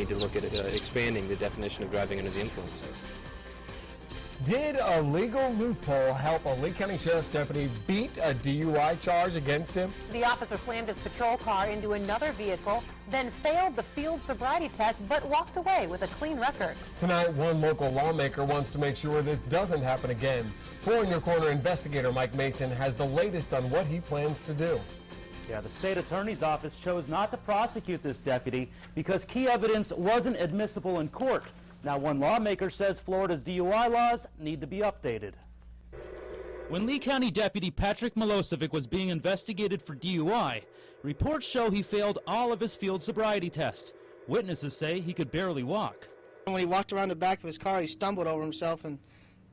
need to look at expanding the definition of driving under the influence. Did a legal loophole help a Lee County Sheriff's deputy beat a DUI charge against him? The officer slammed his patrol car into another vehicle, then failed the field sobriety test, but walked away with a clean record. Tonight, one local lawmaker wants to make sure this doesn't happen again. For In Your Corner investigator Mike Mason has the latest on what he plans to do. Yeah, the state attorney's office chose not to prosecute this deputy because key evidence wasn't admissible in court. Now, one lawmaker says Florida's DUI laws need to be updated. When Lee County Deputy Patrick Milosevic was being investigated for DUI, reports show he failed all of his field sobriety tests. Witnesses say he could barely walk. When he walked around the back of his car, he stumbled over himself and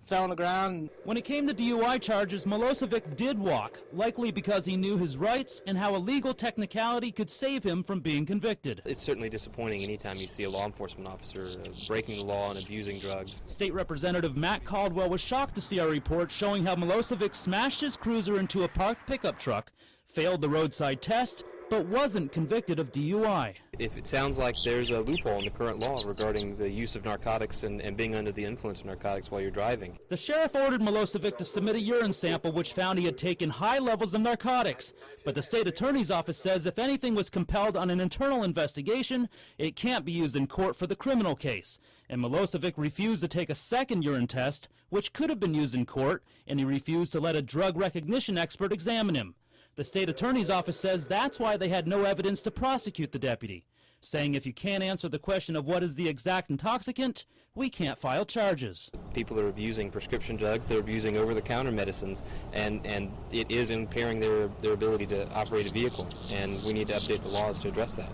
fell on the ground. When it came to DUI charges, Milosevic did walk, likely because he knew his rights and how a legal technicality could save him from being convicted. It's certainly disappointing anytime you see a law enforcement officer breaking the law and abusing drugs. State Representative Matt Caldwell was shocked to see our report showing how Milosevic smashed his cruiser into a parked pickup truck, failed the roadside test, but wasn't convicted of DUI. If it sounds like there's a loophole in the current law regarding the use of narcotics and being under the influence of narcotics while you're driving. The sheriff ordered Milosevic to submit a urine sample which found he had taken high levels of narcotics. But the state attorney's office says if anything was compelled on an internal investigation, it can't be used in court for the criminal case. And Milosevic refused to take a second urine test, which could have been used in court, and he refused to let a drug recognition expert examine him. The state attorney's office says that's why they had no evidence to prosecute the deputy, saying if you can't answer the question of what is the exact intoxicant, we can't file charges. People are abusing prescription drugs, they're abusing over-the-counter medicines, and it is impairing their ability to operate a vehicle, and we need to update the laws to address that.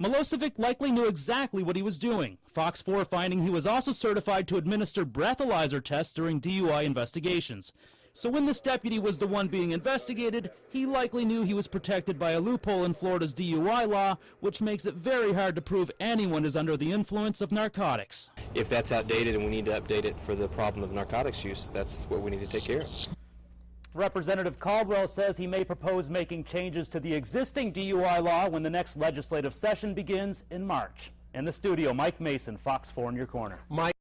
Milosevic likely knew exactly what he was doing. Fox 4 finding he was also certified to administer breathalyzer tests during DUI investigations. So when this deputy was the one being investigated, he likely knew he was protected by a loophole in Florida's DUI law, which makes it very hard to prove anyone is under the influence of narcotics. If that's outdated and we need to update it for the problem of narcotics use, that's what we need to take care of. Representative Caldwell says he may propose making changes to the existing DUI law when the next legislative session begins in March. In the studio, Mike Mason, Fox 4 in Your Corner. Mike.